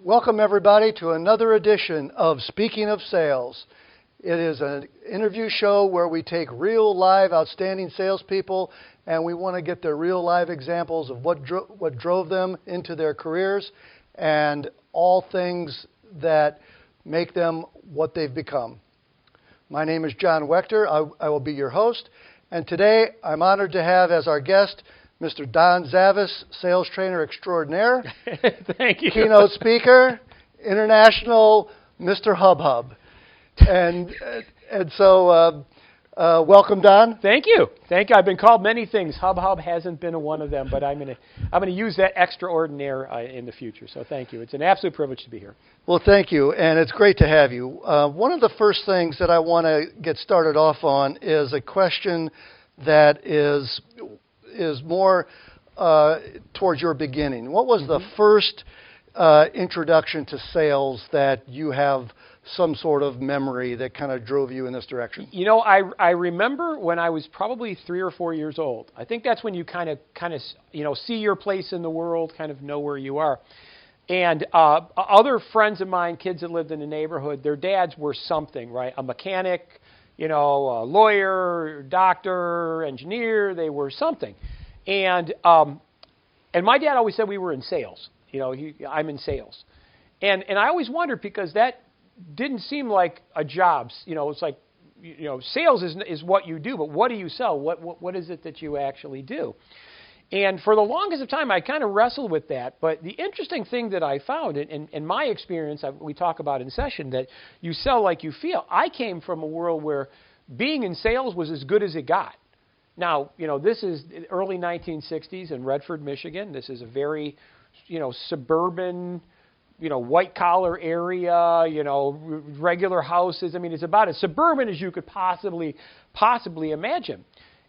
Welcome, everybody, to another edition of Speaking of Sales. It is an interview show where we take real, live, outstanding salespeople, and we want to get their real, live examples of what drove them into their careers and all things that make them what they've become. My name is John Waechter. I will be your host, and today I'm honored to have as our guest Mr. Don Zavis, Sales Trainer Extraordinaire. Thank you. Keynote speaker, international Mr. Hub. And so, welcome, Don. Thank you. I've been called many things. Hub hasn't been one of them, but I'm gonna use that extraordinaire in the future. So thank you. It's an absolute privilege to be here. Well, thank you, and it's great to have you. One of the first things that I want to get started off on is a question that is more towards your beginning. What was the first introduction to sales that you have some sort of memory that kind of drove you in this direction? You know, I remember when I was probably 3 or 4 years old. I think that's when you kind of see your place in the world, kind of know where you are. And other friends of mine, kids that lived in the neighborhood, their dads were something, right? A mechanic, a lawyer, doctor, engineer. They were something. And my dad always said we were in sales. I'm in sales. And I always wondered because that didn't seem like a job. It's like, sales is what you do, but what do you sell? What is it that you actually do? And for the longest of time, I kind of wrestled with that. But the interesting thing that I found, in my experience, we talk about in session, that you sell like you feel. I came from a world where being in sales was as good as it got. Now, this is the early 1960s in Redford, Michigan. This is a very, suburban, white-collar area, regular houses. I mean, it's about as suburban as you could possibly imagine.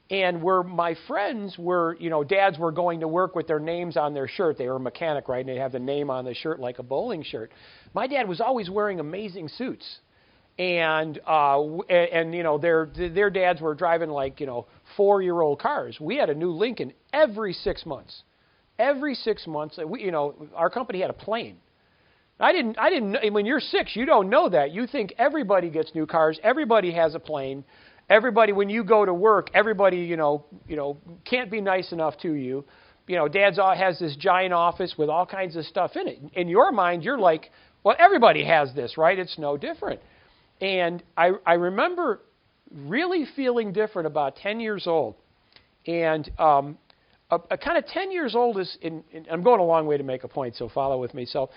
And where my friends were, dads were going to work with their names on their shirt. They were a mechanic, right? And they'd have the name on the shirt like a bowling shirt. My dad was always wearing amazing suits. And their dads were driving like, 4-year-old cars. We had a new Lincoln every 6 months. Every 6 months, our company had a plane. I didn't. When you're 6, you don't know that. You think everybody gets new cars. Everybody has a plane. Everybody, when you go to work, everybody, can't be nice enough to you. Dad's has this giant office with all kinds of stuff in it. In your mind, you're like, well, everybody has this, right? It's no different. And I remember really feeling different about 10 years old. And a kind of 10 years old is, I'm going a long way to make a point, so follow with me. So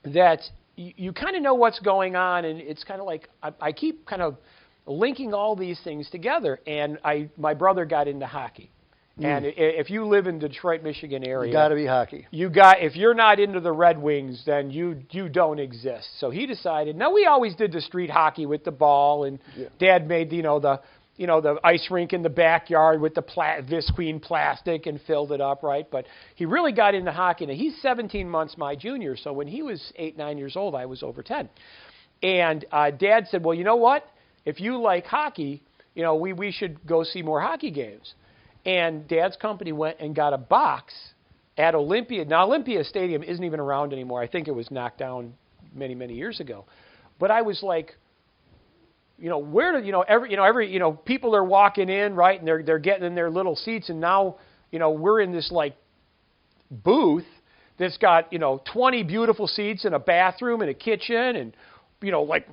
that you kind of know what's going on, and it's kind of like I keep kind of linking all these things together. And my brother got into hockey. And if you live in Detroit, Michigan area, you got to be hockey. If you're not into the Red Wings, then you don't exist. So he decided. Now we always did the street hockey with the ball, and Dad made the ice rink in the backyard with the visqueen plastic and filled it up, right? But he really got into hockey. Now he's 17 months my junior, so when he was 8, 9 years old, I was over 10. And Dad said, well, you know what? If you like hockey, we should go see more hockey games. And Dad's company went and got a box at Olympia. Now, Olympia Stadium isn't even around anymore. I think it was knocked down many, many years ago. But I was like, where do people are walking in, right, and they're getting in their little seats, and now, we're in this like booth that's got 20 beautiful seats and a bathroom and a kitchen and like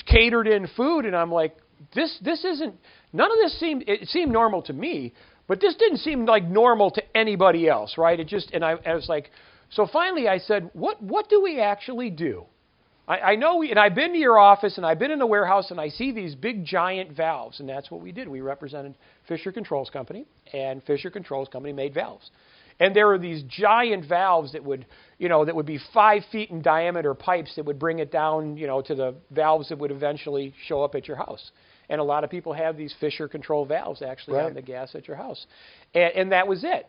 catered in food, and I'm like, this isn't. None of this seemed normal to me. But this didn't seem like normal to anybody else, right? I was like, so finally I said, what do we actually do? I know and I've been to your office and I've been in the warehouse and I see these big giant valves, and that's what we did. We represented Fisher Controls Company, and Fisher Controls Company made valves. And there were these giant valves that would be 5 feet in diameter pipes that would bring it down, to the valves that would eventually show up at your house. And a lot of people have these Fisher control valves actually on the gas at your house. And that was it.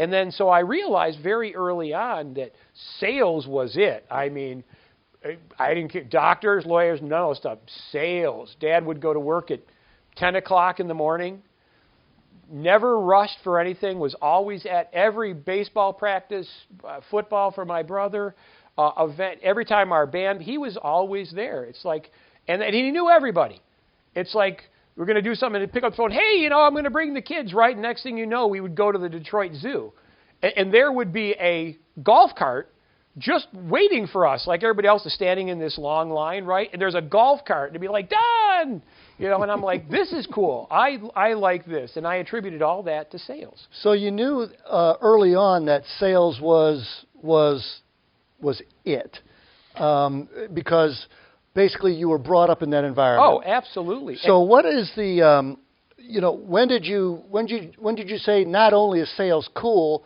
And then so I realized very early on that sales was it. I mean, I didn't care. Doctors, lawyers, none of those stuff. Sales. Dad would go to work at 10 o'clock in the morning, never rushed for anything, was always at every baseball practice, football for my brother, event. Every time our band, he was always there. It's like, and he knew everybody. It's like, we're going to do something and pick up the phone. Hey, I'm going to bring the kids, right? Next thing you know, we would go to the Detroit Zoo. And there would be a golf cart just waiting for us, like everybody else is standing in this long line, right? And there's a golf cart, and it'd be like, Don! And I'm like, this is cool. I like this. And I attributed all that to sales. So you knew early on that sales was it, because basically you were brought up in that environment. Oh, absolutely. So what is the, when did you say not only is sales cool,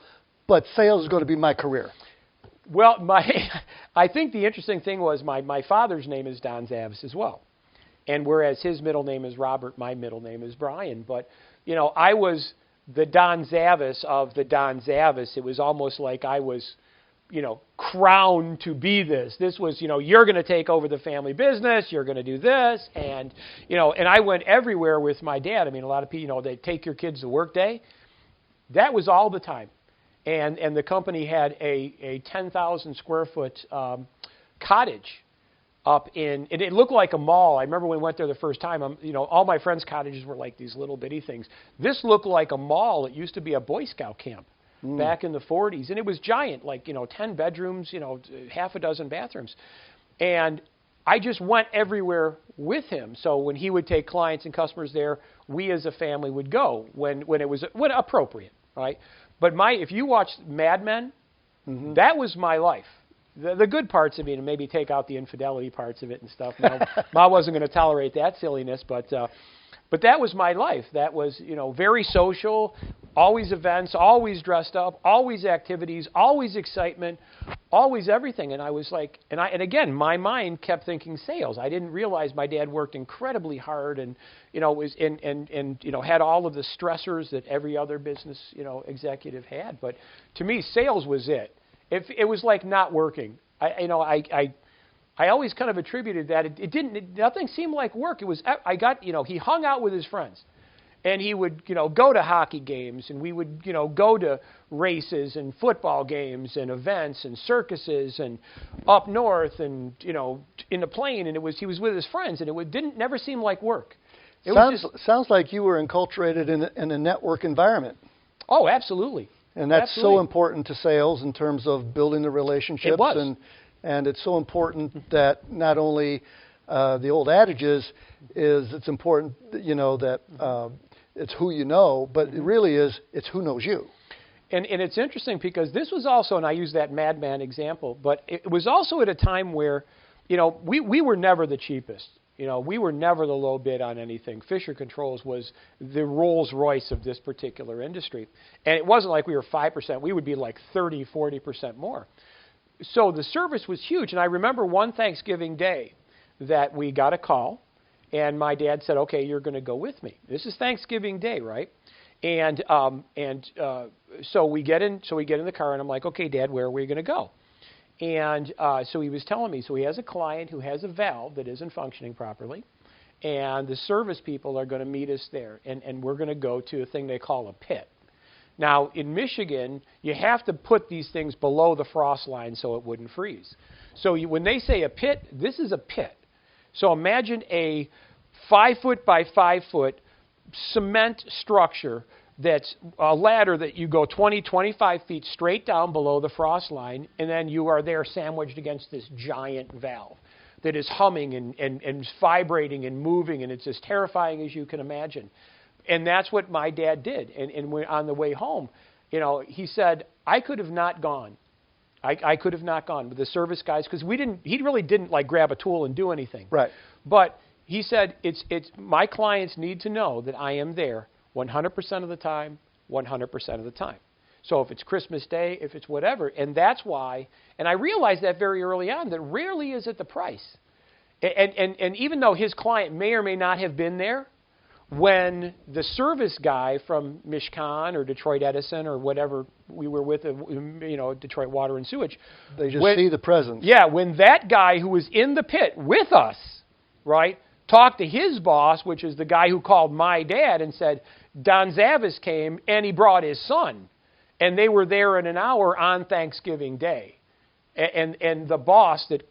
but sales is going to be my career? Well, I think the interesting thing was my father's name is Don Zavis as well. And whereas his middle name is Robert, my middle name is Brian. But, I was the Don Zavis of the Don Zavis. It was almost like I was, crowned to be this. This was, you're going to take over the family business. You're going to do this. And, and I went everywhere with my dad. I mean, a lot of people, they take your kids to work day. That was all the time. And the company had a 10,000 square foot cottage up in, and it looked like a mall. I remember when we went there the first time, all my friends' cottages were like these little bitty things. This looked like a mall. It used to be a Boy Scout camp back in the 40s. And it was giant, like, 10 bedrooms, half a dozen bathrooms. And I just went everywhere with him. So when he would take clients and customers there, we as a family would go when it was appropriate, right? But if you watched Mad Men, that was my life. The good parts of it, and maybe take out the infidelity parts of it and stuff. Ma wasn't going to tolerate that silliness, but that was my life. That was, very social, always events, always dressed up, always activities, always excitement, always everything. And I was like, and again, my mind kept thinking sales. I didn't realize my dad worked incredibly hard and, was had all of the stressors that every other business, executive had. But to me, sales was it. It was like not working. I always kind of attributed that nothing seemed like work. It was, he hung out with his friends. And he would, go to hockey games, and we would, go to races and football games and events and circuses and up north and, in the plane. And he was with his friends, and it didn't never seem like work. Sounds like you were enculturated in a network environment. Oh, absolutely. And that's so important to sales in terms of building the relationships. It was. And it's so important that not only the old adage is it's important, that it's who you know, but it really is, it's who knows you. And it's interesting because this was also, and I use that madman example, but it was also at a time where, we were never the cheapest. We were never the low bid on anything. Fisher Controls was the Rolls Royce of this particular industry. And it wasn't like we were 5%. We would be like 30, 40% more. So the service was huge. And I remember one Thanksgiving Day that we got a call. And my dad said, okay, you're going to go with me. This is Thanksgiving Day, right? And so we get in the car, and I'm like, okay, Dad, where are we going to go? And so he was telling me, so he has a client who has a valve that isn't functioning properly, and the service people are going to meet us there, and we're going to go to a thing they call a pit. Now, in Michigan, you have to put these things below the frost line so it wouldn't freeze. So when they say a pit, this is a pit. So imagine a 5 foot by 5 foot cement structure that's a ladder that you go 20, 25 feet straight down below the frost line, and then you are there sandwiched against this giant valve that is humming and vibrating and moving, and it's as terrifying as you can imagine. And that's what my dad did. And on the way home, he said, I could have not gone. I could have not gone with the service guys because he really didn't like grab a tool and do anything. Right. But he said, it's my clients need to know that I am there 100% of the time, 100% of the time. So if it's Christmas Day, if it's whatever, and that's why, and I realized that very early on, that rarely is it the price. And even though his client may or may not have been there, when the service guy from Mishkan or Detroit Edison or whatever we were with, Detroit Water and Sewage. They just see the presence. Yeah, when that guy who was in the pit with us, right, talked to his boss, which is the guy who called my dad and said, Don Zavis came, and he brought his son. And they were there in an hour on Thanksgiving Day. And the boss that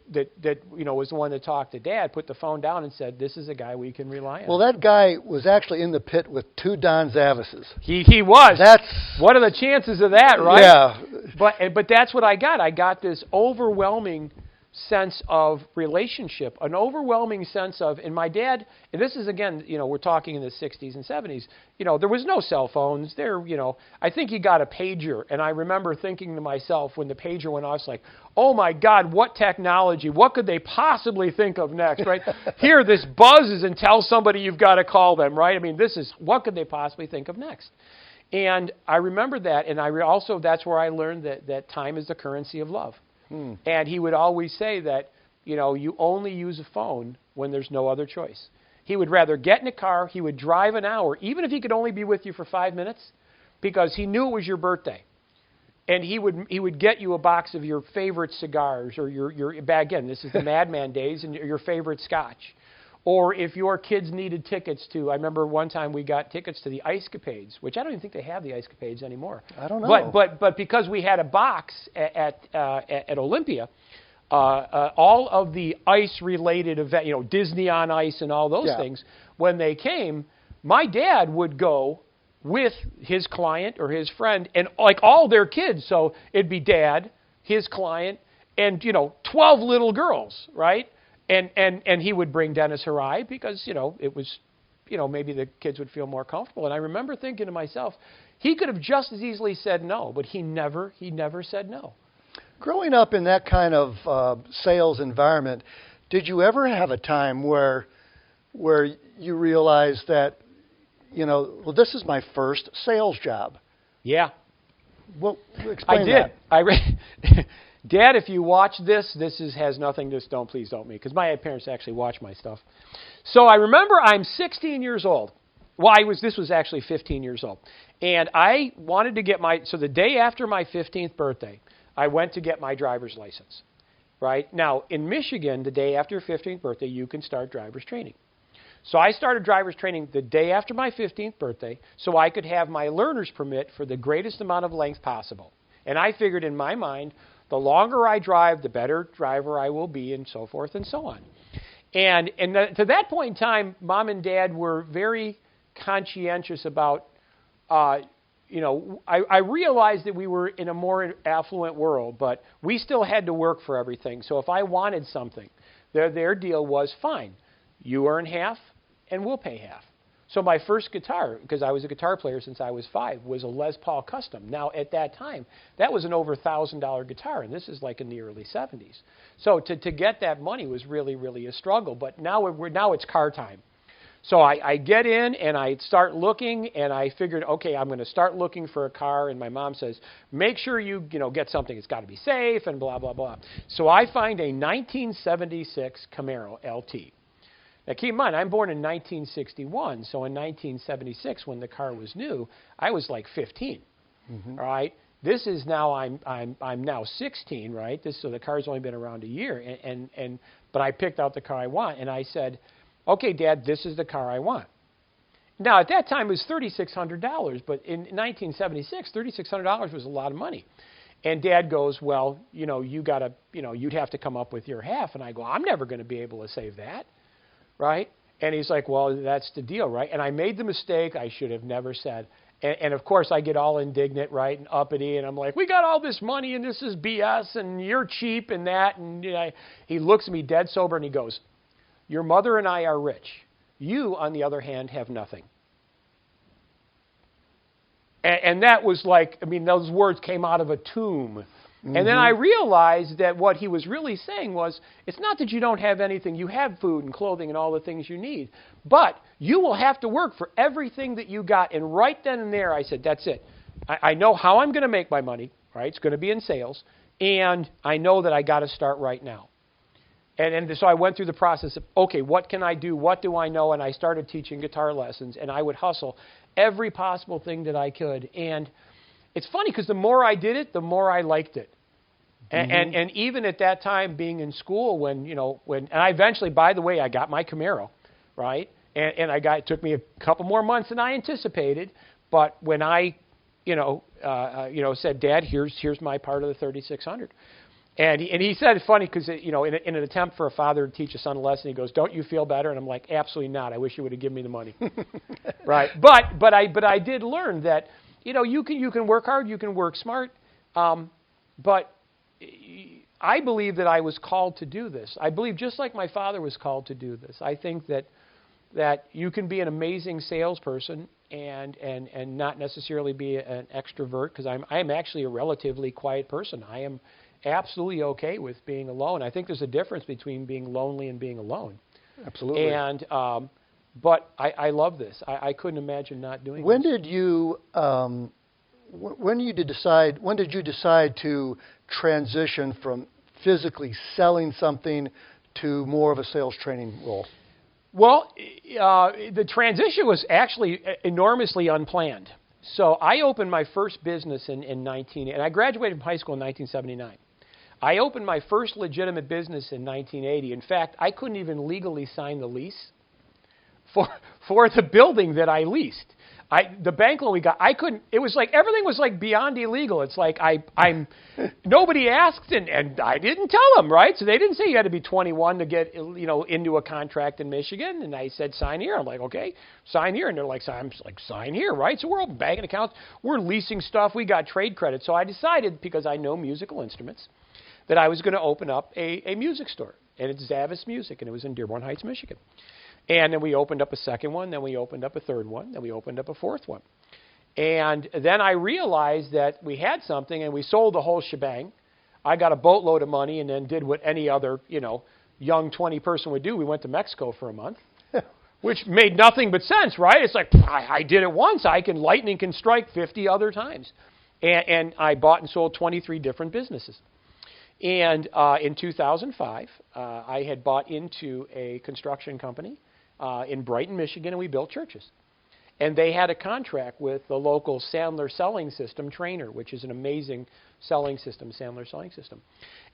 was the one that talked to Dad put the phone down and said, "This is a guy we can rely on." Well, that guy was actually in the pit with 2 Don Zavises. He was. What are the chances of that, right? Yeah. But that's what I got. I got this overwhelming sense of relationship, an overwhelming sense of, and my dad, and this is again, we're talking in the 60s and 70s, there was no cell phones there, I think he got a pager, and I remember thinking to myself when the pager went off, it's like, oh my God, what technology, what could they possibly think of next, right? Here, this buzzes and tells somebody you've got to call them, right? I mean, what could they possibly think of next? And I remember that, and also that's where I learned that time is the currency of love. And he would always say that, you only use a phone when there's no other choice. He would rather get in a car, he would drive an hour, even if he could only be with you for 5 minutes, because he knew it was your birthday. And he would get you a box of your favorite cigars, or your back again, this is the Madman days, and your favorite scotch. Or if your kids needed tickets to, I remember one time we got tickets to the Ice Capades, which I don't even think they have the Ice Capades anymore. I don't know. But because we had a box at Olympia, all of the ice-related events, Disney on Ice and all those things, when they came, my dad would go with his client or his friend and like all their kids. So it'd be Dad, his client, and 12 little girls, right? And he would bring Dennis Harai because, it was, maybe the kids would feel more comfortable. And I remember thinking to myself, he could have just as easily said no, but he never said no. Growing up in that kind of sales environment, did you ever have a time where you realized that, this is my first sales job? Yeah. Well, explain that. I did. Dad, if you watch this has nothing to do, please don't me, because my parents actually watch my stuff. So I remember I'm 16 years old. Well, this was actually 15 years old. And I wanted to get so the day after my 15th birthday, I went to get my driver's license, right? Now, in Michigan, the day after your 15th birthday, you can start driver's training. So I started driver's training the day after my 15th birthday so I could have my learner's permit for the greatest amount of length possible. And I figured in my mind, the longer I drive, the better driver I will be, and so forth and so on. And to that point in time, Mom and Dad were very conscientious about, I realized that we were in a more affluent world, but we still had to work for everything. So if I wanted something, their deal was fine. You earn half, and we'll pay half. So my first guitar, because I was a guitar player since I was 5, was a Les Paul Custom. Now, at that time, that was an over $1,000 guitar, and this is like in the early 70s. So to get that money was really, really a struggle. But now it's car time. So I get in, and I start looking, and I figured, okay, I'm going to start looking for a car. And my mom says, make sure you get something. It's got to be safe and blah, blah, blah. So I find a 1976 Camaro LT. Now, keep in mind, I'm born in 1961, so in 1976, when the car was new, I was like 15, all right? This is now, I'm now 16, right? So the car's only been around a year, but I picked out the car I want, and I said, okay, Dad, this is the car I want. Now, at that time, it was $3,600, but in 1976, $3,600 was a lot of money. And Dad goes, well, you'd have to come up with your half. And I go, I'm never going to be able to save that. Right? And he's like, well, that's the deal, right? And I made the mistake I should have never said. And of course, I get all indignant, right, and uppity, and I'm like, we got all this money, and this is BS, and you're cheap, and that. And he looks at me dead sober, and he goes, your mother and I are rich. You, on the other hand, have nothing. And that was like, those words came out of a tomb. And then I realized that what he was really saying was, it's not that you don't have anything. You have food and clothing and all the things you need. But you will have to work for everything that you got. And right then and there, I said, that's it. I know how I'm going to make my money, right? It's going to be in sales. And I know that I got to start right now. And so I went through the process of, okay, what can I do? What do I know? And I started teaching guitar lessons. And I would hustle every possible thing that I could. And it's funny because the more I did it, the more I liked it. And even at that time, being in school, when I eventually, by the way, I got my Camaro, right? And it took me a couple more months than I anticipated. But when I, said, Dad, here's my part of the 3,600. And he said it's funny because, in an attempt for a father to teach a son a lesson, he goes, don't you feel better? And I'm like, absolutely not. I wish you would have given me the money. Right. But I did learn that, you can work hard, you can work smart. But I believe that I was called to do this. I believe just like my father was called to do this. I think that you can be an amazing salesperson and not necessarily be an extrovert, because I'm actually a relatively quiet person. I am absolutely okay with being alone. I think there's a difference between being lonely and being alone. Absolutely. And but I love this. I couldn't imagine not doing When this. did you when did you decide to transition from physically selling something to more of a sales training role? Well, the transition was actually enormously unplanned. So I opened my first business in and I graduated from high school in 1979. I opened my first legitimate business in 1980. In fact, I couldn't even legally sign the lease for the building that I leased. The bank loan we got, I couldn't. It was like everything was like beyond illegal. It's like I'm nobody asked, and I didn't tell them, right? So they didn't say you had to be 21 to get into a contract in Michigan. And I said sign here. I'm like, okay, sign here. And they're like, sign here, right? So we're open banking accounts, we're leasing stuff, we got trade credit. So I decided, because I know musical instruments, that I was going to open up a music store, and it's Zavis Music, and it was in Dearborn Heights, Michigan. And then we opened up a second one, then we opened up a third one, then we opened up a fourth one. And then I realized that we had something, and we sold the whole shebang. I got a boatload of money and then did what any other, young 20 person would do. We went to Mexico for a month, which made nothing but sense, right? It's like, I did it once. Lightning can strike 50 other times. And I bought and sold 23 different businesses. And in 2005, I had bought into a construction company in Brighton, Michigan, and we built churches. And they had a contract with the local Sandler Selling System trainer, which is an amazing selling system, Sandler Selling System.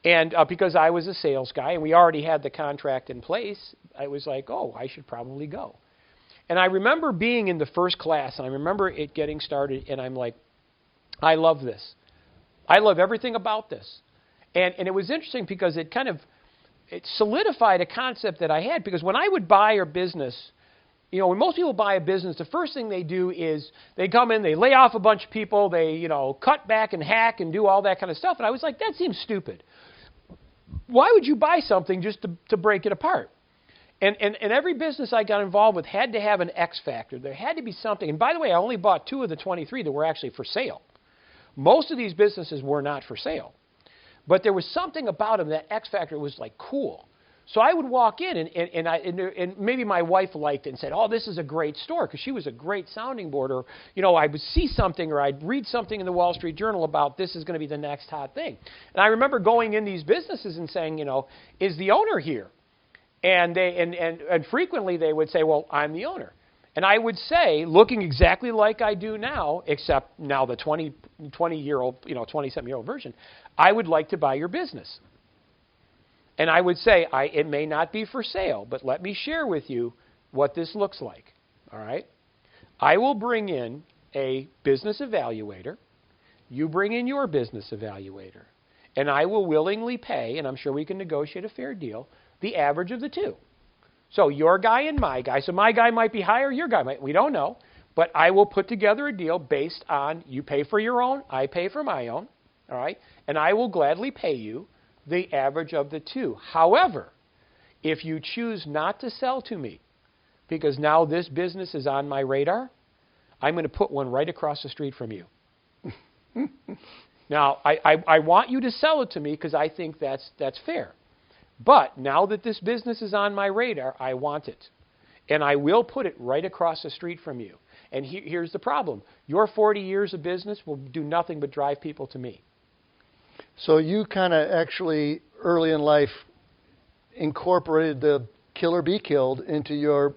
And because I was a sales guy and we already had the contract in place, I was like, oh, I should probably go. And I remember being in the first class, and I remember it getting started, and I'm like, I love this. I love everything about this. And it was interesting because it solidified a concept that I had, because when I would buy a business, when most people buy a business, the first thing they do is they come in, they lay off a bunch of people, they, cut back and hack and do all that kind of stuff. And I was like, that seems stupid. Why would you buy something just to break it apart? And every business I got involved with had to have an X factor. There had to be something. And by the way, I only bought 2 of the 23 that were actually for sale. Most of these businesses were not for sale. But there was something about them, that X factor was like cool. So I would walk in, and maybe my wife liked it and said, oh, this is a great store, because she was a great sounding board. Or, I would see something, or I'd read something in the Wall Street Journal about this is going to be the next hot thing. And I remember going in these businesses and saying, is the owner here? And frequently they would say, well, I'm the owner. And I would say, looking exactly like I do now, except now the 20-year-old, 27-year-old version, I would like to buy your business. And I would say, it may not be for sale, but let me share with you what this looks like. All right? I will bring in a business evaluator. You bring in your business evaluator. And I will willingly pay, and I'm sure we can negotiate a fair deal, the average of the two. So your guy and my guy. So my guy might be higher, your guy might. We don't know. But I will put together a deal based on you pay for your own, I pay for my own. All right? And I will gladly pay you the average of the two. However, if you choose not to sell to me, because now this business is on my radar, I'm going to put one right across the street from you. Now, I want you to sell it to me because I think that's fair. But now that this business is on my radar, I want it. And I will put it right across the street from you. And here's the problem. Your 40 years of business will do nothing but drive people to me. So you kind of actually, early in life, incorporated the kill or be killed into your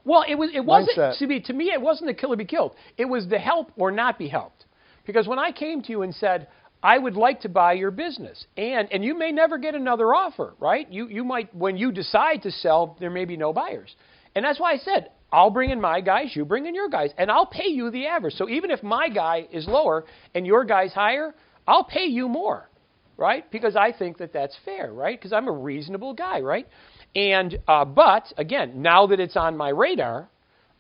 well, it wasn't mindset. To me it wasn't the kill or be killed. It was the help or not be helped. Because when I came to you and said, I would like to buy your business, and you may never get another offer, right? You might, when you decide to sell, there may be no buyers. And that's why I said, I'll bring in my guys, you bring in your guys, and I'll pay you the average. So even if my guy is lower and your guy's higher, I'll pay you more, right? Because I think that that's fair, right? Because I'm a reasonable guy, right? And but, again, now that it's on my radar,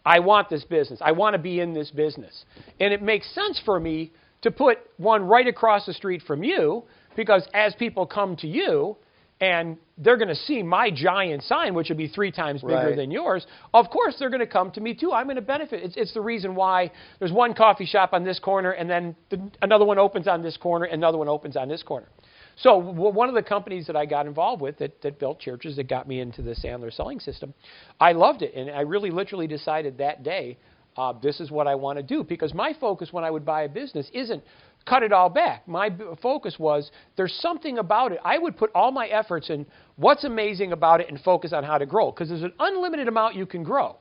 I want this business. I want to be in this business. And it makes sense for me to put one right across the street from you, because as people come to you and they're going to see my giant sign, which would be 3 times bigger than yours, of course they're going to come to me too. I'm going to benefit. It's the reason why there's one coffee shop on this corner, and then another one opens on this corner, and another one opens on this corner. So one of the companies that I got involved with that built churches, that got me into the Sandler selling system, I loved it. And I really literally decided that day, this is what I want to do. Because my focus when I would buy a business isn't cut it all back. My focus was there's something about it. I would put all my efforts in what's amazing about it and focus on how to grow. Because there's an unlimited amount you can grow.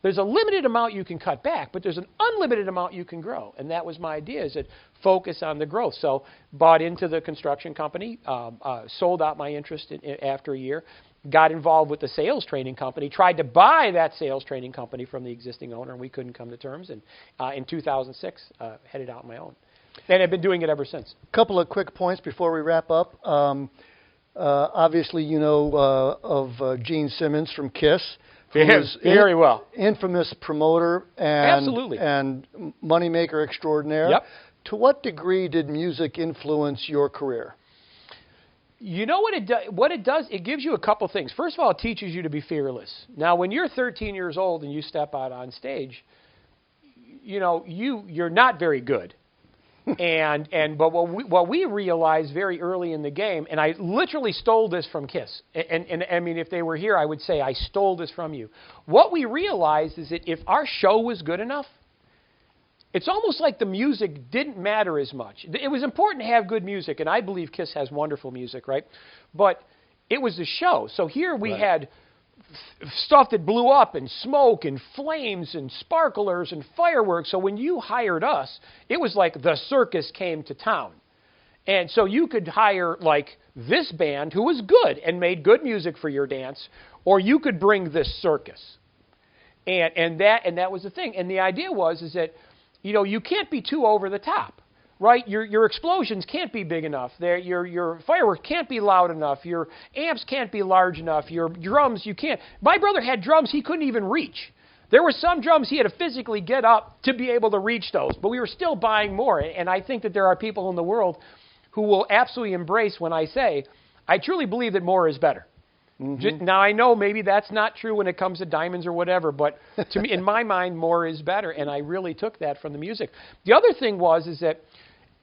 There's a limited amount you can cut back, but there's an unlimited amount you can grow. And that was my idea, is that focus on the growth. So bought into the construction company, sold out my interest after a year, got involved with the sales training company, tried to buy that sales training company from the existing owner, and we couldn't come to terms. And in 2006, headed out on my own. And I've been doing it ever since. A couple of quick points before we wrap up. Obviously, you know of Gene Simmons from KISS. Very well. Infamous promoter and moneymaker extraordinaire. Yep. To what degree did music influence your career? You know what it does? What it does, it gives you a couple things. First of all, it teaches you to be fearless. Now, when you're 13 years old and you step out on stage, you know you're not very good. But what we realized very early in the game, and I literally stole this from KISS, and I mean, if they were here, I would say I stole this from you. What we realized is that if our show was good enough, it's almost like the music didn't matter as much. It was important to have good music, and I believe KISS has wonderful music, right? But it was the show. So here we had stuff that blew up, and smoke and flames and sparklers and fireworks. So when you hired us, it was like the circus came to town. And so you could hire like this band who was good and made good music for your dance, or you could bring this circus. And that was the thing. And the idea is that, you know, you can't be too over the top. Right? Your explosions can't be big enough. Your fireworks can't be loud enough. Your amps can't be large enough. Your drums, you can't. My brother had drums he couldn't even reach. There were some drums he had to physically get up to be able to reach those. But we were still buying more. And I think that there are people in the world who will absolutely embrace when I say, I truly believe that more is better. Mm-hmm. Now, I know maybe that's not true when it comes to diamonds or whatever, but to me, in my mind, more is better. And I really took that from the music. The other thing is that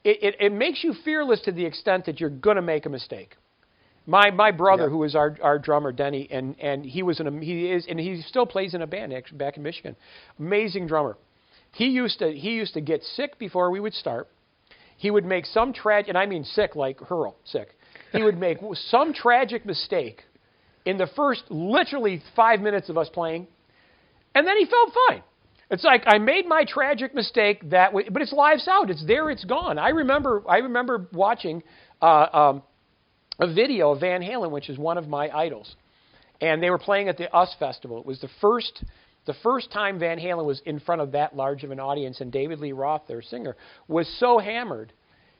it makes you fearless to the extent that you're going to make a mistake. My brother, who is our drummer, Denny, and he still plays in a band actually back in Michigan. Amazing drummer. He used to get sick before we would start. He would make some and I mean sick like hurl sick. He would make some tragic mistake in the first literally 5 minutes of us playing, and then he felt fine. It's like I made my tragic mistake that way, but it's live sound. It's there. It's gone. I remember watching a video of Van Halen, which is one of my idols, and they were playing at the US Festival. It was the first time Van Halen was in front of that large of an audience, and David Lee Roth, their singer, was so hammered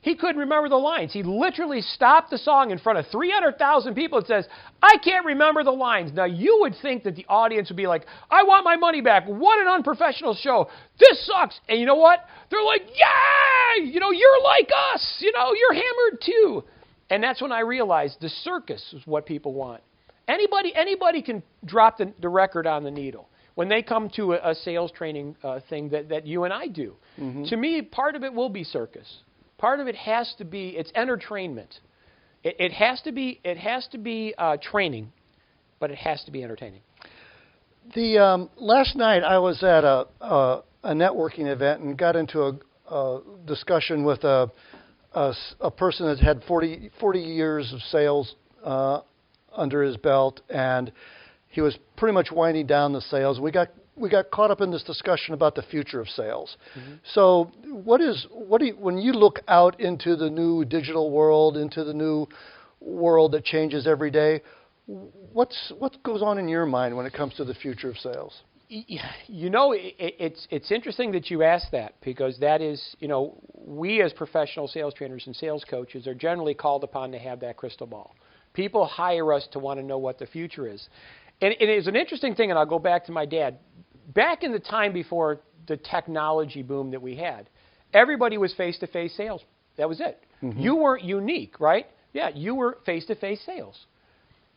he couldn't remember the lines. He literally stopped the song in front of 300,000 people and says, I can't remember the lines. Now, you would think that the audience would be like, I want my money back. What an unprofessional show. This sucks. And you know what? They're like, yay! You know, you're like us. You know, you're hammered too. And that's when I realized the circus is what people want. Anybody can drop the record on the needle. When they come to a sales training thing that you and I do, to me, part of it will be circus. Part of it has to be, it's entertainment. It has to be training, but it has to be entertaining. The last night I was at a networking event and got into a discussion with a person that had 40 years of sales under his belt, and he was pretty much winding down the sales. We got caught up in this discussion about the future of sales. So when you look out into the new digital world, into the new world that changes every day, What goes on in your mind when it comes to the future of sales? You know, it's interesting that you ask that, because that is, you know, we as professional sales trainers and sales coaches are generally called upon to have that crystal ball. People hire us to want to know what the future is. And it is an interesting thing, and I'll go back to my dad. Back in the time before the technology boom that we had, everybody was face-to-face sales. That was it. Mm-hmm. You weren't unique, right? Yeah, you were face-to-face sales.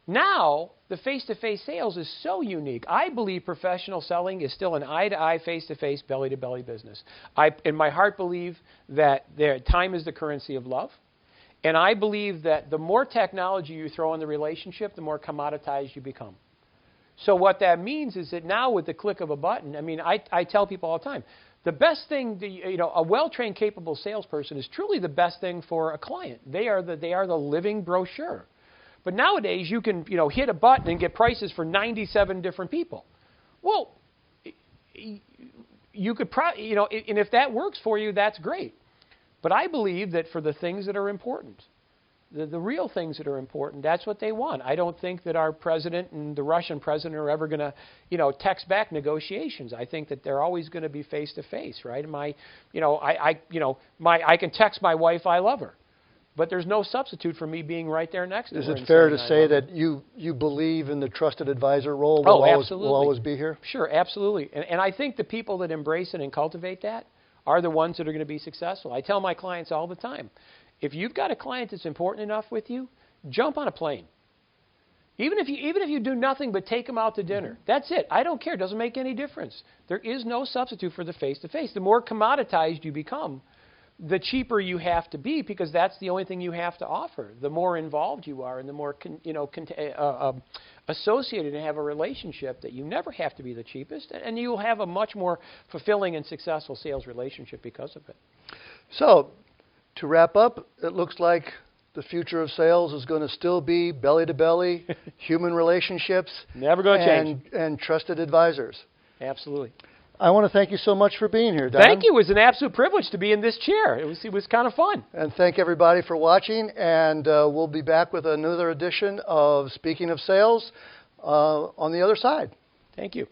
Now, the face-to-face sales is so unique. I believe professional selling is still an eye-to-eye, face-to-face, belly-to-belly business. I, in my heart, believe that time is the currency of love. And I believe that the more technology you throw in the relationship, the more commoditized you become. So what that means is that now with the click of a button, I mean, I tell people all the time, the best thing, you know, a well-trained, capable salesperson is truly the best thing for a client. They are the living brochure. But nowadays, you can, you know, hit a button and get prices for 97 different people. Well, you could probably, you know, and if that works for you, that's great. But I believe that for the things that are important, the real things that are important, that's what they want. I don't think that our president and the Russian president are ever going to, you know, text back negotiations. I think that they're always going to be face to face, right? I can text my wife, I love her. But there's no substitute for me being right there next to her. Is it fair to say that you believe in the trusted advisor role will always be here? Sure, absolutely. And I think the people that embrace it and cultivate that are the ones that are going to be successful. I tell my clients all the time, if you've got a client that's important enough with you, jump on a plane. Even if you do nothing but take them out to dinner, that's it. I don't care. It doesn't make any difference. There is no substitute for the face-to-face. The more commoditized you become, the cheaper you have to be, because that's the only thing you have to offer. The more involved you are and the more associated and have a relationship, that you never have to be the cheapest, and you'll have a much more fulfilling and successful sales relationship because of it. So, to wrap up, it looks like the future of sales is going to still be belly-to-belly, human relationships, never going to change, and trusted advisors. Absolutely. I want to thank you so much for being here, Don. Thank you. It was an absolute privilege to be in this chair. It was kind of fun. And thank everybody for watching, and we'll be back with another edition of Speaking of Sales on the other side. Thank you.